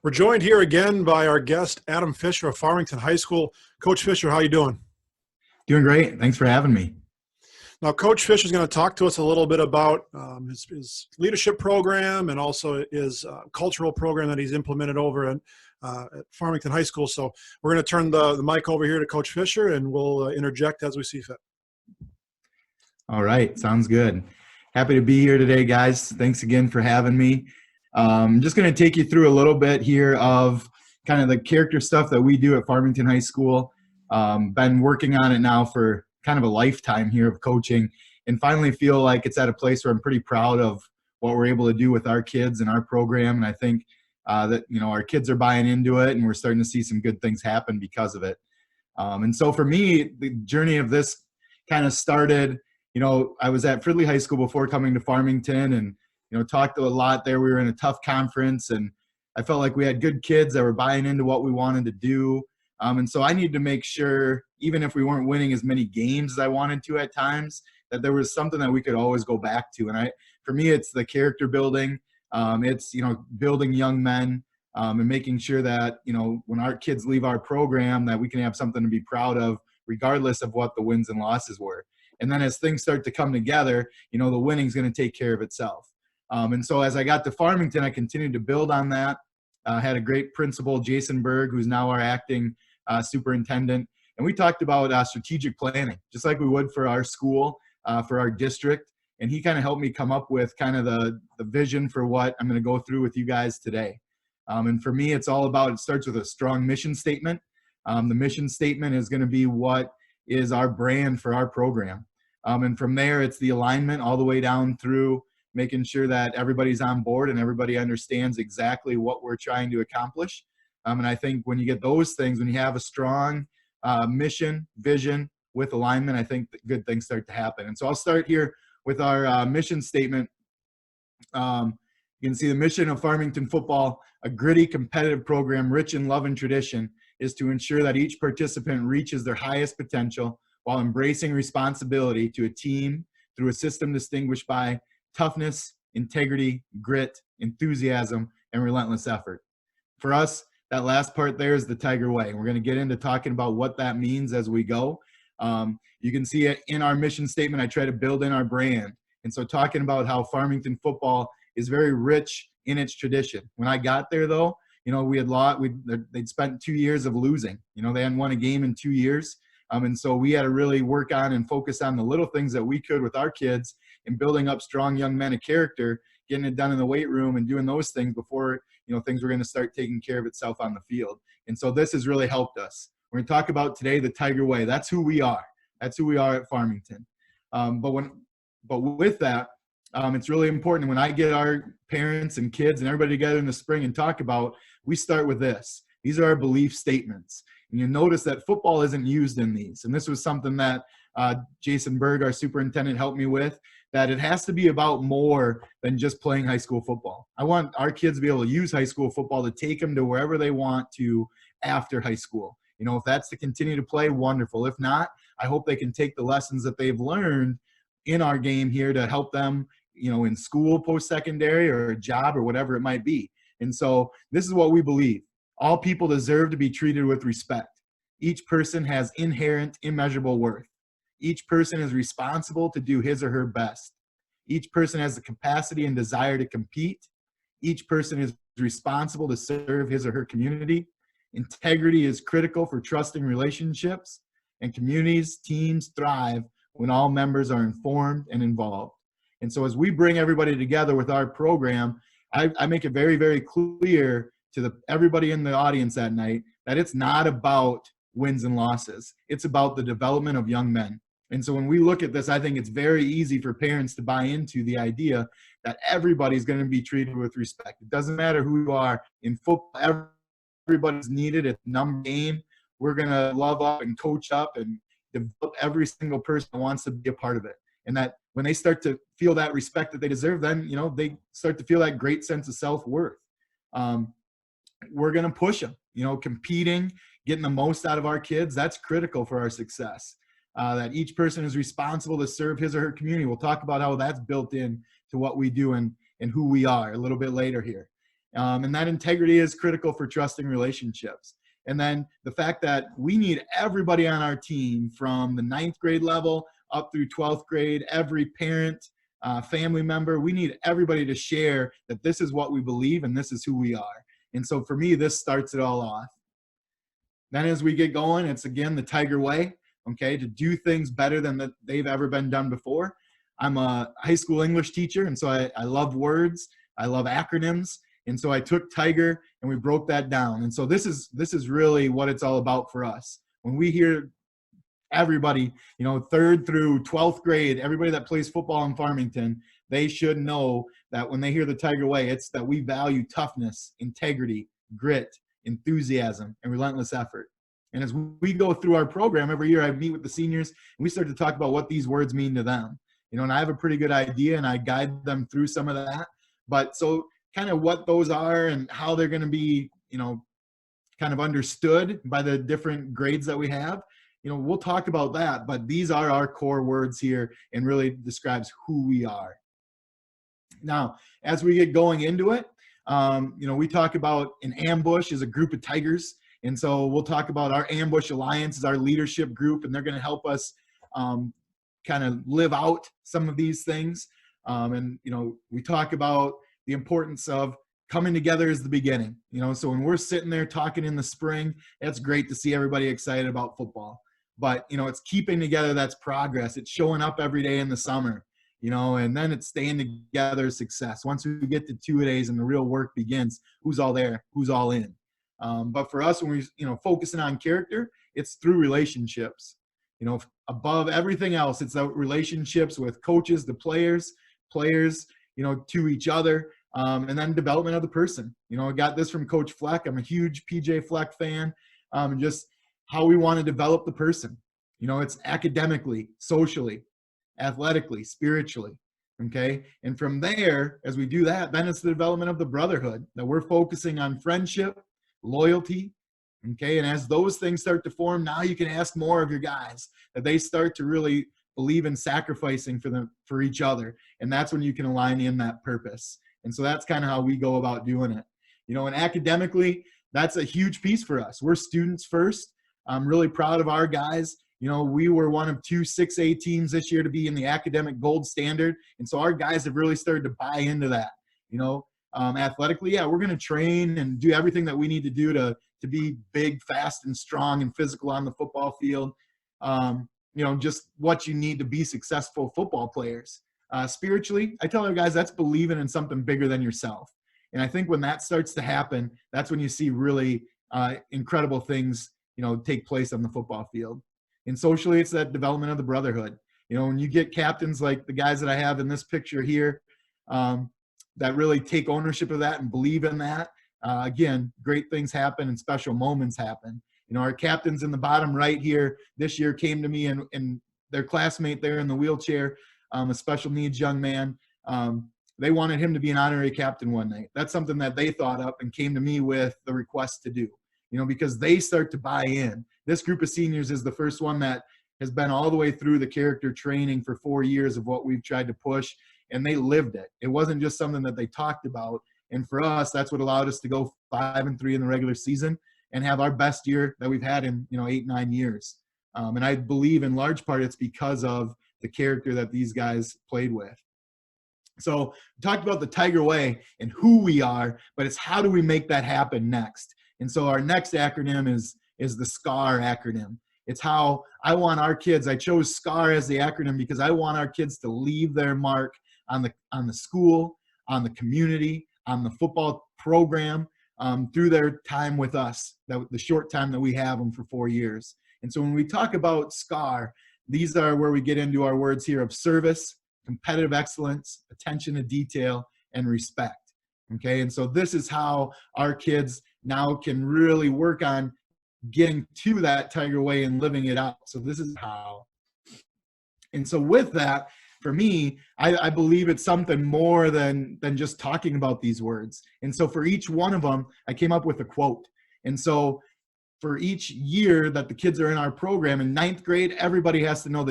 We're joined here again by our guest, Adam Fischer of Farmington High School. Coach Fischer, how are you doing? Doing great. Thanks for having me. Now, Coach Fischer is going to talk to us a little bit about his leadership program and also his cultural program that he's implemented over at Farmington High School. So we're going to turn the mic over here to Coach Fischer, and we'll interject as we see fit. All right. Sounds good. Happy to be here today, guys. Thanks again for having me. I'm just going to take you through a little bit here of kind of the character stuff that we do at Farmington High School. Been working on it now for kind of a lifetime here of coaching, and finally feel like it's at a place where I'm pretty proud of what we're able to do with our kids and our program. And I think that, our kids are buying into it, and we're starting to see some good things happen because of it. And so for me, the journey of this kind of started, I was at Fridley High School before coming to Farmington, and talked a lot there. We were in a tough conference, and I felt like we had good kids that were buying into what we wanted to do. And so I needed to make sure, even if we weren't winning as many games as I wanted to at times, that there was something that we could always go back to. And for me, it's the character building. It's, building young men and making sure that, when our kids leave our program, that we can have something to be proud of, regardless of what the wins and losses were. And then as things start to come together, the winning's going to take care of itself. And so as I got to Farmington, I continued to build on that. Had a great principal, Jason Berg, who's now our acting superintendent. And we talked about strategic planning, just like we would for our school, for our district. And he kind of helped me come up with kind of the vision for what I'm going to go through with you guys today. And for me, it's all about, it starts with a strong mission statement. The mission statement is going to be what is our brand for our program. And from there, it's the alignment all the way down through making sure that everybody's on board and everybody understands exactly what we're trying to accomplish. And I think when you get those things, when you have a strong mission, vision with alignment, I think that good things start to happen. And so I'll start here with our mission statement. You can see the mission of Farmington football, a gritty, competitive program rich in love and tradition, is to ensure that each participant reaches their highest potential while embracing responsibility to a team through a system distinguished by toughness, integrity, grit, enthusiasm, and relentless effort. For us, that last part there is the Tiger Way. We're going to get into talking about what that means as we go. You can see it in our mission statement. I try to build in our brand. And so talking about how Farmington football is very rich in its tradition. When I got there, though, they'd spent 2 years of losing. They hadn't won a game in 2 years. And so we had to really work on and focus on the little things that we could with our kids and building up strong young men of character, getting it done in the weight room and doing those things before, things were going to start taking care of itself on the field. And so this has really helped us. We're going to talk about today the Tiger Way. That's who we are. That's who we are at Farmington. But with that, it's really important when I get our parents and kids and everybody together in the spring and talk about, we start with this. These are our belief statements. And you notice that football isn't used in these. And this was something that Jason Berg, our superintendent, helped me with, that it has to be about more than just playing high school football. I want our kids to be able to use high school football to take them to wherever they want to after high school. If that's to continue to play, wonderful. If not, I hope they can take the lessons that they've learned in our game here to help them, in school, post-secondary, or a job, or whatever it might be. And so this is what we believe. All people deserve to be treated with respect. Each person has inherent, immeasurable worth. Each person is responsible to do his or her best. Each person has the capacity and desire to compete. Each person is responsible to serve his or her community. Integrity is critical for trusting relationships, and communities, teams thrive when all members are informed and involved. And so as we bring everybody together with our program, I make it very, very clear to everybody in the audience that night that it's not about wins and losses. It's about the development of young men. And so when we look at this, I think it's very easy for parents to buy into the idea that everybody's going to be treated with respect. It doesn't matter who you are. In football, everybody's needed. It's a number game. We're going to love up and coach up and develop every single person that wants to be a part of it. And that when they start to feel that respect that they deserve, then, they start to feel that great sense of self-worth. We're going to push them, competing, getting the most out of our kids. That's critical for our success. That each person is responsible to serve his or her community. We'll talk about how that's built in to what we do and who we are a little bit later here. And that integrity is critical for trusting relationships. And then the fact that we need everybody on our team from the 9th grade level up through 12th grade, every parent, family member, we need everybody to share that this is what we believe and this is who we are. And so for me, this starts it all off. Then as we get going, it's again the Tiger way, okay, to do things better than they've ever been done before. I'm a high school English teacher, and so I love words. I love acronyms. And so I took Tiger and we broke that down. And so this is really what it's all about for us. When we hear everybody, 3rd through 12th grade, everybody that plays football in Farmington, they should know that when they hear the Tiger way, it's that we value toughness, integrity, grit, enthusiasm, and relentless effort. And as we go through our program every year, I meet with the seniors and we start to talk about what these words mean to them. And I have a pretty good idea and I guide them through some of that. But so kind of what those are and how they're going to be, kind of understood by the different grades that we have, we'll talk about that. But these are our core words here and really describes who we are. Now, as we get going into it, we talk about an ambush is a group of tigers. And so we'll talk about our ambush alliance is our leadership group, and they're going to help us kind of live out some of these things. We talk about the importance of coming together is the beginning. So when we're sitting there talking in the spring, it's great to see everybody excited about football. But, it's keeping together, that's progress. It's showing up every day in the summer, and then it's staying together is success. Once we get to 2-a-days and the real work begins, who's all there, who's all in. But for us, when we're focusing on character, it's through relationships. Above everything else, it's the relationships with coaches, the players, to each other, and then development of the person. I got this from Coach Fleck. I'm a huge PJ Fleck fan. Just how we want to develop the person. It's academically, socially, athletically, spiritually. Okay. And from there, as we do that, then it's the development of the brotherhood, that we're focusing on friendship, loyalty. Okay. And as those things start to form, now you can ask more of your guys, that they start to really believe in sacrificing for each other. And that's when you can align in that purpose. And so that's kind of how we go about doing it. And academically, that's a huge piece for us. We're students first. I'm really proud of our guys. We were one of 2 6A teams this year to be in the academic gold standard. And so our guys have really started to buy into that. Athletically, yeah, we're going to train and do everything that we need to do to be big, fast, and strong and physical on the football field. Just what you need to be successful football players. Spiritually, I tell our guys that's believing in something bigger than yourself. And I think when that starts to happen, that's when you see really incredible things, take place on the football field. And socially, it's that development of the brotherhood. When you get captains like the guys that I have in this picture here, that really take ownership of that and believe in that, again, great things happen and special moments happen. Our captains in the bottom right here this year came to me and their classmate there in the wheelchair, a special needs young man, they wanted him to be an honorary captain one night. That's something that they thought up and came to me with the request to do, because they start to buy in. This group of seniors is the first one that has been all the way through the character training for 4 years of what we've tried to push, and they lived it. It wasn't just something that they talked about. And for us, that's what allowed us to go 5-3 in the regular season and have our best year that we've had in 8-9 years. And I believe in large part it's because of the character that these guys played with. So we talked about the Tiger Way and who we are, but it's how do we make that happen next? And so our next acronym is the SCAR acronym. It's how I want our kids, I chose SCAR as the acronym because I want our kids to leave their mark on the school, on the community, on the football program, through their time with us, the short time that we have them for 4 years. And so when we talk about SCAR, these are where we get into our words here of service, competitive excellence, attention to detail, and respect. Okay, and so this is how our kids now can really work on getting to that Tiger Way and living it out. So this is how. And so with that, for me, I believe it's something more than just talking about these words. And so for each one of them, I came up with a quote. And so for each year that the kids are in our program, in 9th grade, everybody has to know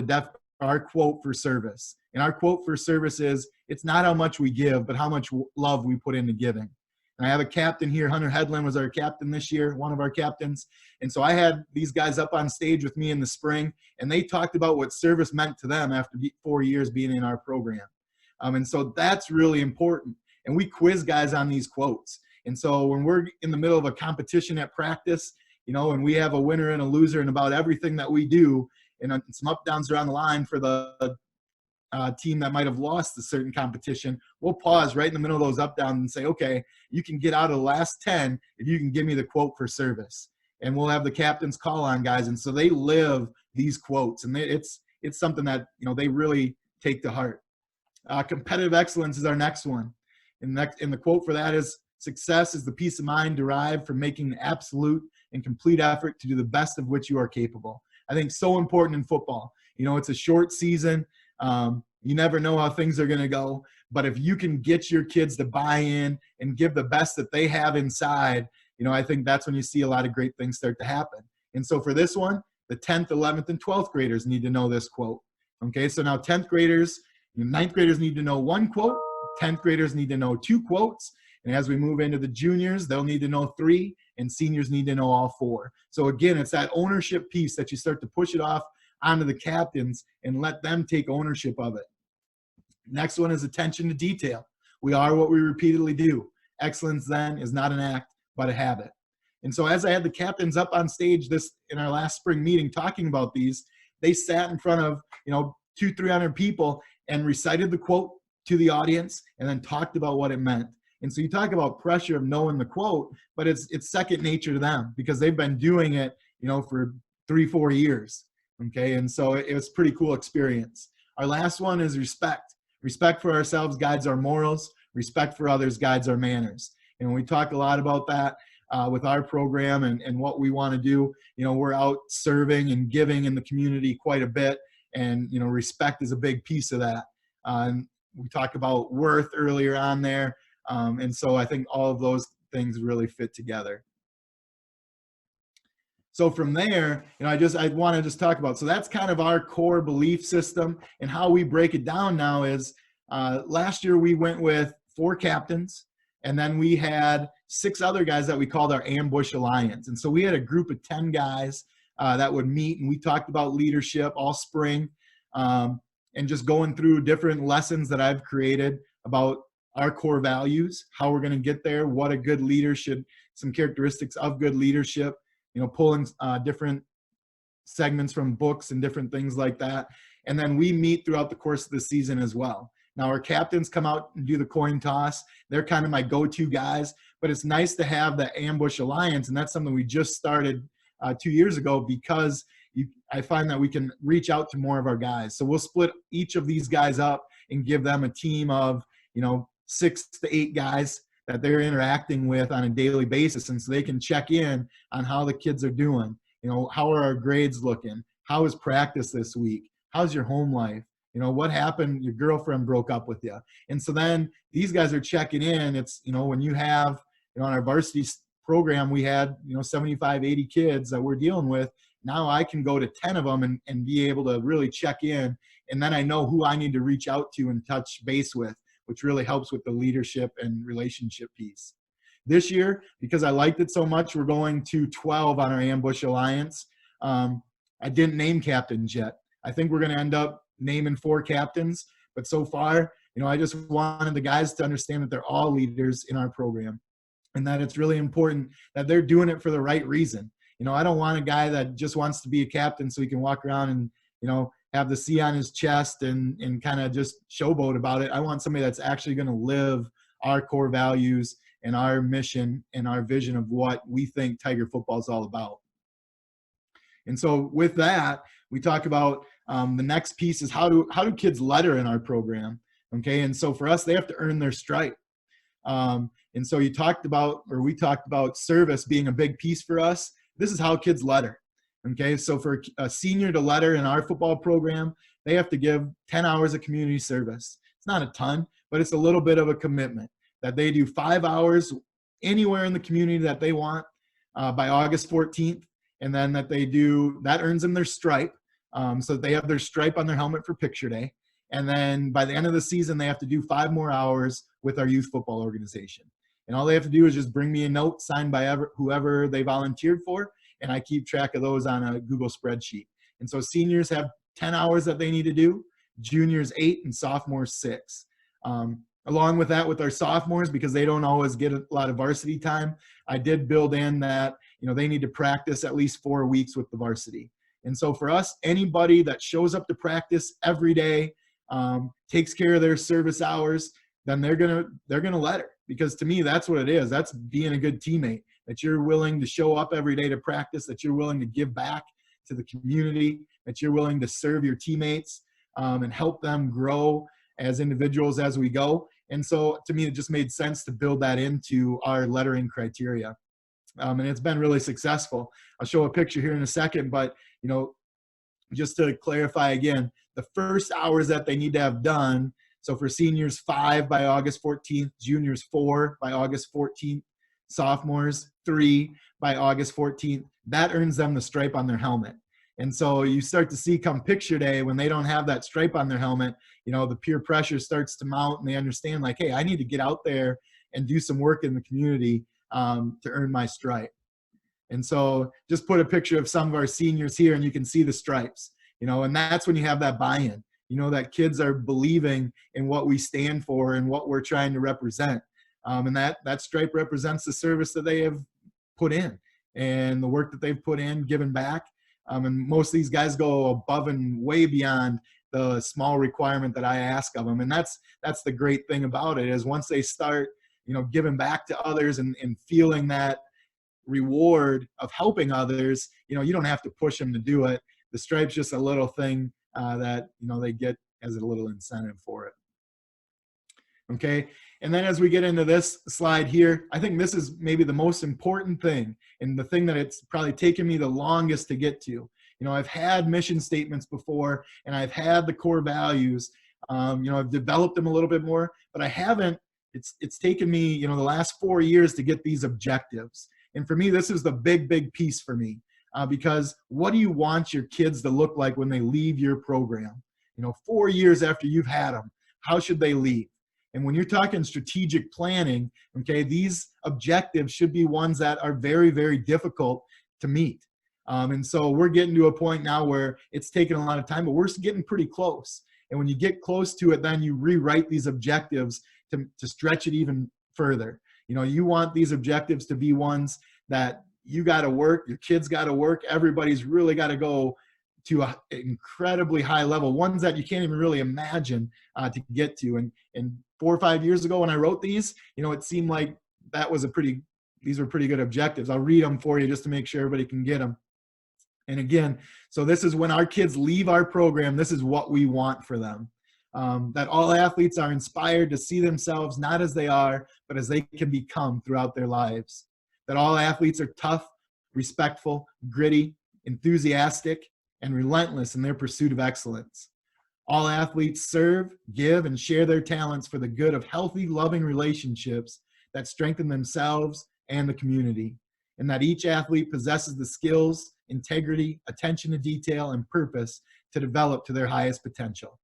our quote for service. And our quote for service is, it's not how much we give, but how much love we put into giving. And I have a captain here. Hunter Headland was our captain this year, one of our captains. And so I had these guys up on stage with me in the spring, and they talked about what service meant to them after 4 years being in our program. And so that's really important. And we quiz guys on these quotes. And so when we're in the middle of a competition at practice, and we have a winner and a loser in about everything that we do, and some up downs around the line for the team that might have lost a certain competition, we'll pause right in the middle of those up downs and say, okay, you can get out of the last 10 if you can give me the quote for service. And we'll have the captains call on guys. And so they live these quotes, and it's something that, they really take to heart. Competitive excellence is our next one. And the quote for that is, success is the peace of mind derived from making the absolute and complete effort to do the best of which you are capable. I think so important in football. It's a short season. You never know how things are going to go. But if you can get your kids to buy in and give the best that they have inside, I think that's when you see a lot of great things start to happen. And so for this one, the 10th, 11th, and 12th graders need to know this quote. Okay, so now 10th graders, 9th graders need to know one quote. 10th graders need to know 2 quotes. And as we move into the juniors, they'll need to know 3, and seniors need to know all 4. So again, it's that ownership piece that you start to push it off onto the captains and let them take ownership of it. Next one is attention to detail. We are what we repeatedly do. Excellence then is not an act, but a habit. And so as I had the captains up on stage in our last spring meeting talking about these, they sat in front of 200-300 people and recited the quote to the audience and then talked about what it meant. And so you talk about pressure of knowing the quote, but it's second nature to them because they've been doing it, for 3-4 years. Okay, and so it was a pretty cool experience. Our last one is respect. Respect for ourselves guides our morals. Respect for others guides our manners. And we talk a lot about that with our program and what we want to do. We're out serving and giving in the community quite a bit, and respect is a big piece of that. And we talked about worth earlier on there. And so I think all of those things really fit together. So from there, I want to just talk about, so that's kind of our core belief system, and how we break it down now is last year we went with 4 captains, and then we had 6 other guys that we called our Ambush Alliance. And so we had a group of 10 guys that would meet, and we talked about leadership all spring, and just going through different lessons that I've created about our core values, how we're going to get there, what a good leader should, some characteristics of good leadership, pulling different segments from books and different things like that. And then we meet throughout the course of the season as well. Now our captains come out and do the coin toss. They're kind of my go-to guys, but it's nice to have the Ambush Alliance. And that's something we just started 2 years ago because I find that we can reach out to more of our guys. So we'll split each of these guys up and give them a team of, 6 to 8 guys that they're interacting with on a daily basis. And so they can check in on how the kids are doing. How are our grades looking? How is practice this week? How's your home life? What happened? Your girlfriend broke up with you. And so then these guys are checking in. It's, when you have, on our varsity program, we had, 75, 80 kids that we're dealing with. Now I can go to 10 of them and be able to really check in. And then I know who I need to reach out to and touch base with, which really helps with the leadership and relationship piece. This year, because I liked it so much, we're going to 12 on our Ambush Alliance. I didn't name captains yet. I think we're going to end up naming 4 captains. But so far, I just wanted the guys to understand that they're all leaders in our program and that it's really important that they're doing it for the right reason. I don't want a guy that just wants to be a captain so he can walk around and, have the C on his chest and kind of just showboat about it. I want somebody that's actually going to live our core values and our mission and our vision of what we think Tiger football is all about. And so with that, we talk about the next piece is how do kids letter in our program? Okay, and so for us, they have to earn their stripe. And so we talked about service being a big piece for us. This is how kids letter. Okay, so for a senior to letter in our football program, they have to give 10 hours of community service. It's not a ton, but it's a little bit of a commitment that they do 5 hours anywhere in the community that they want by August 14th. And then that earns them their stripe. So they have their stripe on their helmet for picture day. And then by the end of the season, they have to do 5 more hours with our youth football organization. And all they have to do is just bring me a note signed by whoever they volunteered for, and I keep track of those on a Google spreadsheet. And so seniors have 10 hours that they need to do, juniors 8, and sophomores 6. Along with that, with our sophomores, because they don't always get a lot of varsity time, I did build in that, they need to practice at least 4 weeks with the varsity. And so for us, anybody that shows up to practice every day, takes care of their service hours, then they're gonna let her. Because to me, that's what it is. That's being a good teammate, that you're willing to show up every day to practice, that you're willing to give back to the community, that you're willing to serve your teammates and help them grow as individuals as we go. And so to me, it just made sense to build that into our lettering criteria. And it's been really successful. I'll show a picture here in a second, but just to clarify again, the first hours that they need to have done, so for seniors 5 by August 14th, juniors 4 by August 14th, sophomores 3 by August 14th, that earns them the stripe on their helmet. And so you start to see come picture day, when they don't have that stripe on their helmet, the peer pressure starts to mount, and they understand like, hey, I need to get out there and do some work in the community to earn my stripe. And so just put a picture of some of our seniors here, and you can see the stripes, and that's when you have that buy-in, that kids are believing in what we stand for and what we're trying to represent. And that stripe represents the service that they have put in and the work that they've put in, given back. And most of these guys go above and way beyond the small requirement that I ask of them. And that's the great thing about it, is once they start, giving back to others and feeling that reward of helping others, you don't have to push them to do it. The stripe's just a little thing that, they get as a little incentive for it. Okay. And then as we get into this slide here, I think this is maybe the most important thing, and the thing that it's probably taken me the longest to get to. I've had mission statements before, and I've had the core values. I've developed them a little bit more, but I haven't. It's taken me, the last 4 years to get these objectives. And for me, this is the big piece for me, because what do you want your kids to look like when they leave your program? 4 years after you've had them, how should they leave? And when you're talking strategic planning, okay, these objectives should be ones that are very, very difficult to meet. And so we're getting to a point now where it's taken a lot of time, but we're getting pretty close. And when you get close to it, then you rewrite these objectives to stretch it even further. You want these objectives to be ones that you got to work, your kids got to work, everybody's really got to go to an incredibly high level, ones that you can't even really imagine to get to. And 4 or 5 years ago when I wrote these, it seemed like these were pretty good objectives. I'll read them for you just to make sure everybody can get them. And again, so this is when our kids leave our program, this is what we want for them. That all athletes are inspired to see themselves not as they are, but as they can become throughout their lives. That all athletes are tough, respectful, gritty, enthusiastic, and relentless in their pursuit of excellence. All athletes serve, give, and share their talents for the good of healthy, loving relationships that strengthen themselves and the community. And that each athlete possesses the skills, integrity, attention to detail, and purpose to develop to their highest potential.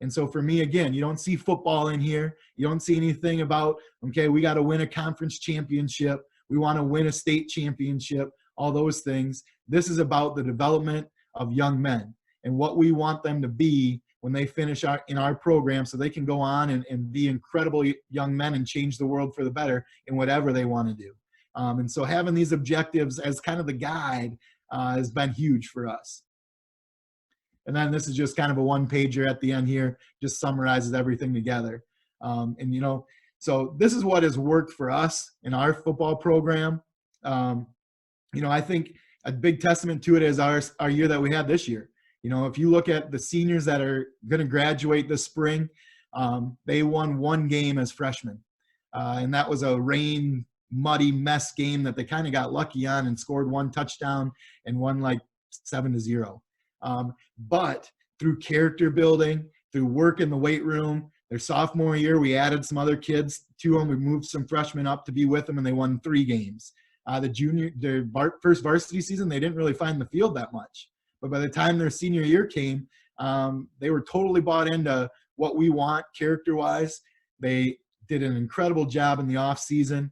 And so for me, again, you don't see football in here. You don't see anything about, okay, we got to win a conference championship. We want to win a state championship, all those things. This is about the development of young men and what we want them to be when they finish in our program, so they can go on and be incredible young men and change the world for the better in whatever they want to do. And so having these objectives as kind of the guide has been huge for us. And then this is just kind of a one-pager at the end here, just summarizes everything together. So this is what has worked for us in our football program. I think a big testament to it is our year that we had this year. If you look at the seniors that are going to graduate this spring, they won 1 game as freshmen. And that was a rain, muddy mess game that they kind of got lucky on and scored 1 touchdown and won like 7-0. But through character building, through work in the weight room, their sophomore year, we added some other kids to them. We moved some freshmen up to be with them, and they won 3 games. Their first varsity season, they didn't really find the field that much. But by the time their senior year came, they were totally bought into what we want character-wise. They did an incredible job in the off season.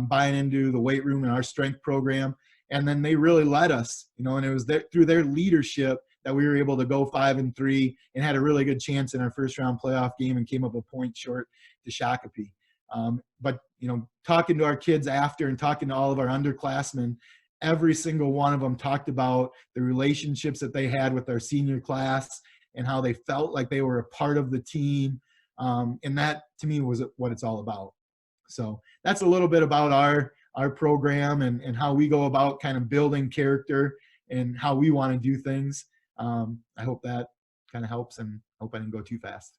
buying into the weight room and our strength program. And then they really led us, and it was through their leadership that we were able to go 5-3 and had a really good chance in our first round playoff game and came up a point short to Shakopee. But talking to our kids after and talking to all of our underclassmen, every single one of them talked about the relationships that they had with our senior class and how they felt like they were a part of the team. And that, to me, was what it's all about. So that's a little bit about our program and how we go about kind of building character and how we want to do things. I hope that kind of helps, and hope I didn't go too fast.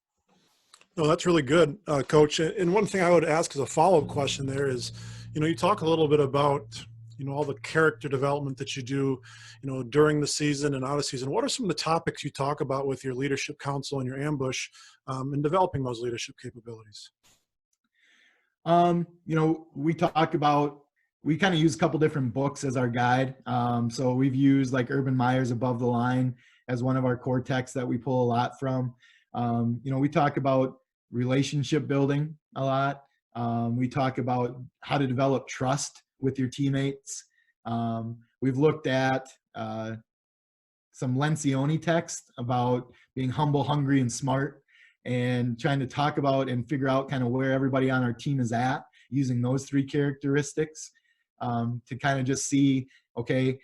No, that's really good, Coach. And one thing I would ask as a follow-up question there is, you talk a little bit about, all the character development that you do, during the season and out of season. What are some of the topics you talk about with your leadership council and your ambush in developing those leadership capabilities? We kind of use a couple different books as our guide. So we've used like Urban Meyer's Above the Line as one of our core texts that we pull a lot from. We talk about relationship building a lot. We talk about how to develop trust with your teammates. We've looked at some Lencioni text about being humble, hungry, and smart, and trying to talk about and figure out kind of where everybody on our team is at using those three characteristics to kind of just see, okay,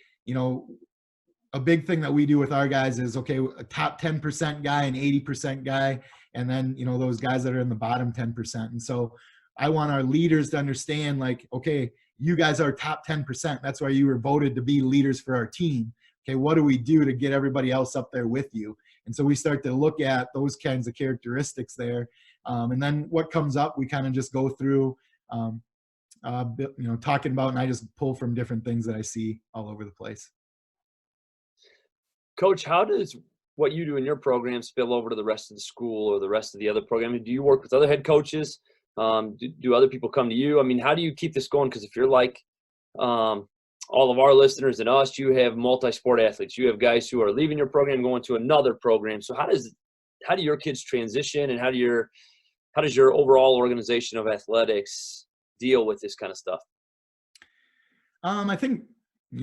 a big thing that we do with our guys is, okay, a top 10% guy, an 80% guy, and then, those guys that are in the bottom 10%. And so I want our leaders to understand, like, okay, you guys are top 10%. That's why you were voted to be leaders for our team. Okay, what do we do to get everybody else up there with you? And so we start to look at those kinds of characteristics there. And then what comes up, we kind of just go through, talking about, and I just pull from different things that I see all over the place. Coach, how does what you do in your program spill over to the rest of the school or the rest of the other programming? Do you work with other head coaches? Do other people come to you? I mean, how do you keep this going? Because if you're like all of our listeners and us, you have multi-sport athletes. You have guys who are leaving your program, going to another program. So how do your kids transition, and how does your overall organization of athletics deal with this kind of stuff? I think,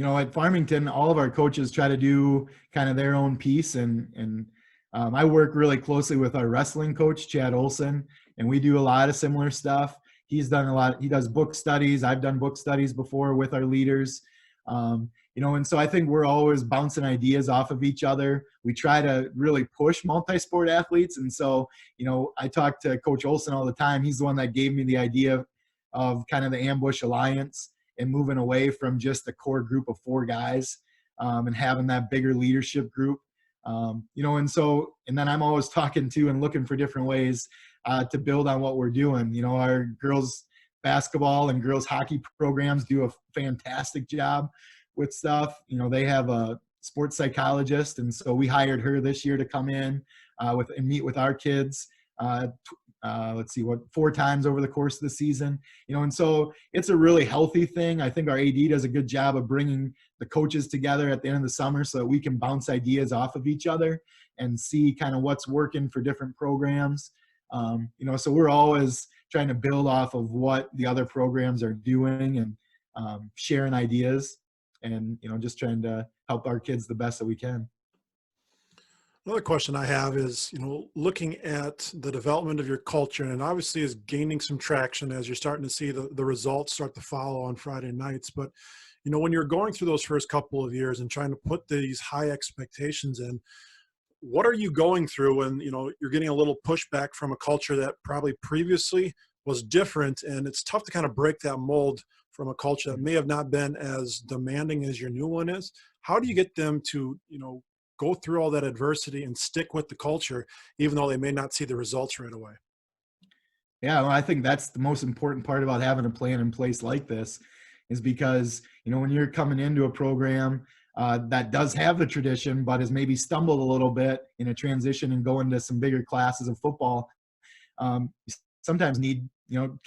at Farmington, all of our coaches try to do kind of their own piece. And I work really closely with our wrestling coach, Chad Olson, and we do a lot of similar stuff. He's done a lot. He does book studies. I've done book studies before with our leaders. And so I think we're always bouncing ideas off of each other. We try to really push multi-sport athletes. And so, I talk to Coach Olson all the time. He's the one that gave me the idea of kind of the Ambush Alliance and moving away from just a core group of 4 guys and having that bigger leadership group. And then I'm always talking to and looking for different ways to build on what we're doing. Our girls basketball and girls hockey programs do a fantastic job with stuff. They have a sports psychologist, and so we hired her this year to come in and meet with our kids. 4 times over the course of the season, and so it's a really healthy thing. I think our AD does a good job of bringing the coaches together at the end of the summer so that we can bounce ideas off of each other and see kind of what's working for different programs. So we're always trying to build off of what the other programs are doing and sharing ideas and, just trying to help our kids the best that we can. Another question I have is, looking at the development of your culture, and obviously is gaining some traction as you're starting to see the results start to follow on Friday nights. But, when you're going through those first couple of years and trying to put these high expectations in, what are you going through when, you're getting a little pushback from a culture that probably previously was different, and it's tough to kind of break that mold from a culture that may have not been as demanding as your new one is? How do you get them to, go through all that adversity and stick with the culture, even though they may not see the results right away? Yeah, well, I think that's the most important part about having a plan in place like this, is because, when you're coming into a program that does have the tradition, but has maybe stumbled a little bit in a transition and going to some bigger classes of football, you sometimes need,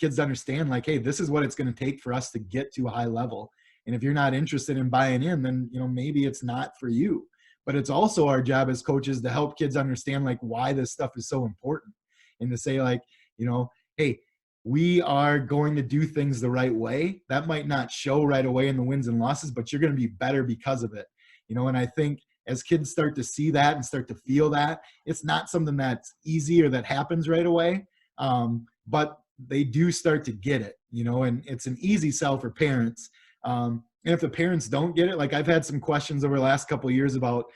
kids to understand, like, hey, this is what it's going to take for us to get to a high level. And if you're not interested in buying in, then, maybe it's not for you. But it's also our job as coaches to help kids understand, like, why this stuff is so important, and to say, like, hey, we are going to do things the right way. That might not show right away in the wins and losses, but you're going to be better because of it. And I think as kids start to see that and start to feel that, it's not something that's easy or that happens right away. But they do start to get it, and it's an easy sell for parents. And if the parents don't get it, like I've had some questions over the last couple of years about,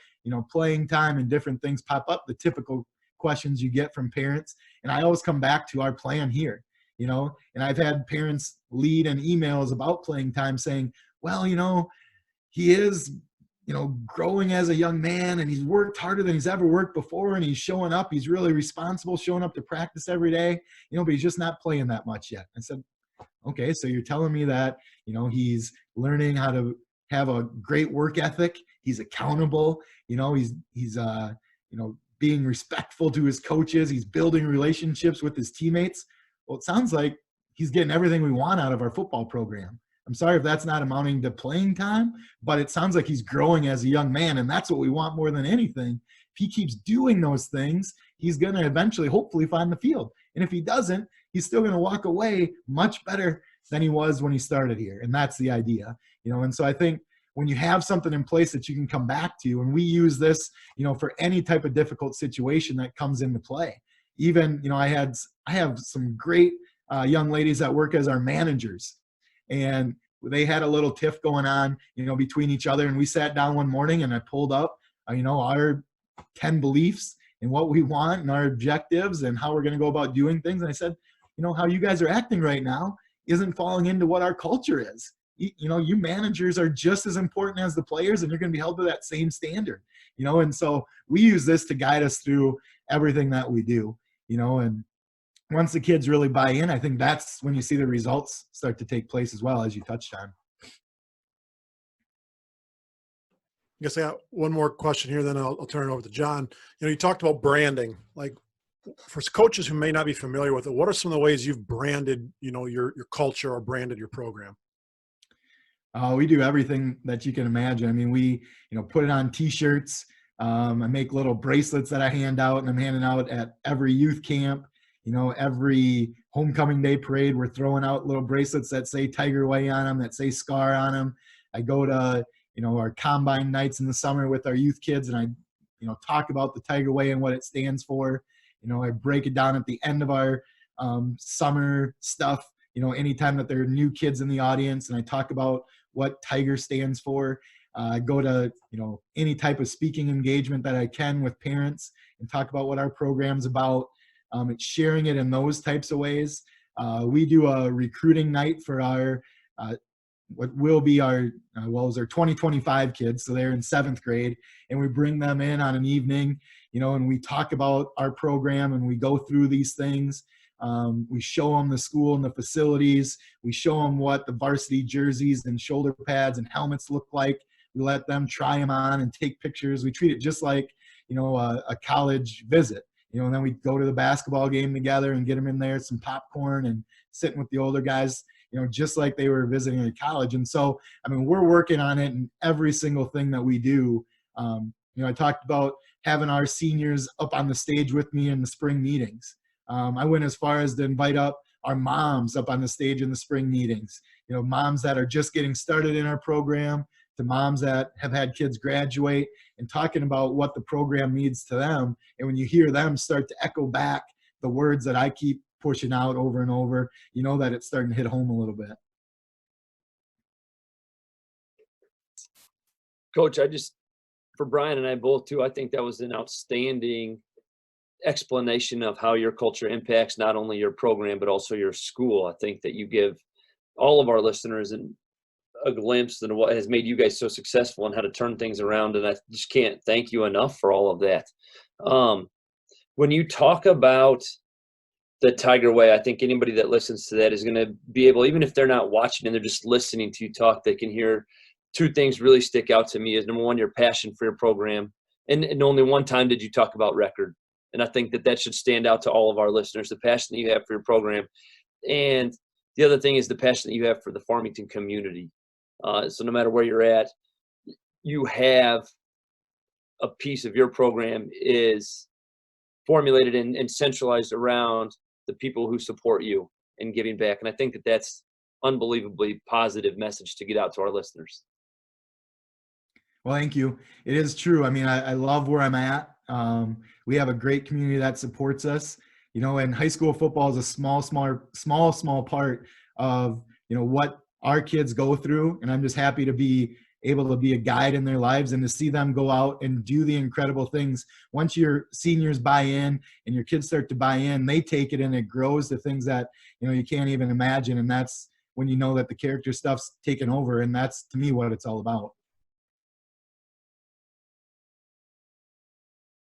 playing time and different things pop up, the typical questions you get from parents. And I always come back to our plan here, and I've had parents lead in emails about playing time saying, well, he is, growing as a young man, and he's worked harder than he's ever worked before, and he's showing up. He's really responsible, showing up to practice every day, but he's just not playing that much yet. I said, okay, so you're telling me that, he's learning how to have a great work ethic. He's accountable. He's being respectful to his coaches. He's building relationships with his teammates. Well, it sounds like he's getting everything we want out of our football program. I'm sorry if that's not amounting to playing time, but it sounds like he's growing as a young man, and that's what we want more than anything. If he keeps doing those things, he's going to eventually, hopefully, find the field. And if he doesn't, he's still going to walk away much better than he was when he started here. And that's the idea, And so I think when you have something in place that you can come back to, and we use this, for any type of difficult situation that comes into play. Even, I have some great young ladies that work as our managers. And they had a little tiff going on, between each other. And we sat down one morning and I pulled up, our 10 beliefs and what we want and our objectives and how we're going to go about doing things. And I said, how you guys are acting right now isn't falling into what our culture is. You managers are just as important as the players, and you're going to be held to that same standard, and so we use this to guide us through everything that we do, and once the kids really buy in, I think that's when you see the results start to take place as well, as you touched on. I guess I got one more question here, then I'll turn it over to John. You talked about branding. Like, for coaches who may not be familiar with it, what are some of the ways you've branded, your culture or branded your program? We do everything that you can imagine. I mean, we, put it on T-shirts. I make little bracelets that I hand out, and I'm handing out at every youth camp. Every homecoming day parade, we're throwing out little bracelets that say Tiger Way on them, that say SCAR on them. I go to, our combine nights in the summer with our youth kids, and I, talk about the Tiger Way and what it stands for. I break it down at the end of our summer stuff, anytime that there are new kids in the audience, and I talk about what Tiger stands for. I go to, any type of speaking engagement that I can with parents and talk about what our program's about. It's sharing it in those types of ways. We do a recruiting night for our, what will be our, it was our 2025 kids. So they're in 7th grade, and we bring them in on an evening, and we talk about our program, and we go through these things. We show them the school and the facilities. We show them what the varsity jerseys and shoulder pads and helmets look like. We let them try them on and take pictures. We treat it just like, a college visit. And then we go to the basketball game together and get them in there, some popcorn and sitting with the older guys, just like they were visiting a college. And so, I mean, we're working on it in every single thing that we do. I talked about having our seniors up on the stage with me in the spring meetings. I went as far as to invite up our moms up on the stage in the spring meetings, moms that are just getting started in our program, to moms that have had kids graduate, and talking about what the program means to them. And when you hear them start to echo back the words that I keep pushing out over and over, that it's starting to hit home a little bit. Coach, for Brian and I both too, I think that was an outstanding explanation of how your culture impacts not only your program, but also your school. I think that you give all of our listeners a glimpse into what has made you guys so successful and how to turn things around. And I just can't thank you enough for all of that. When you talk about the Tiger Way, I think anybody that listens to that is going to be able, even if they're not watching and they're just listening to you talk, they can hear two things really stick out to me. Is number one, your passion for your program. And only one time did you talk about record. And I think that should stand out to all of our listeners, the passion that you have for your program. And the other thing is the passion that you have for the Farmington community. So no matter where you're at, you have a piece of your program is formulated and centralized around the people who support you. and giving back. And I think that that's unbelievably positive message to get out to our listeners. Well, thank you. It is true. I mean, I love where I'm at. We have a great community that supports us. You know, and high school football is a small part of, you know, what our kids go through. And I'm just happy to be able to be a guide in their lives and to see them go out and do the incredible things. Once your seniors buy in and your kids start to buy in, they take it and it grows to things that, you know, you can't even imagine. And that's when you know that the character stuff's taken over. And that's, to me, what it's all about.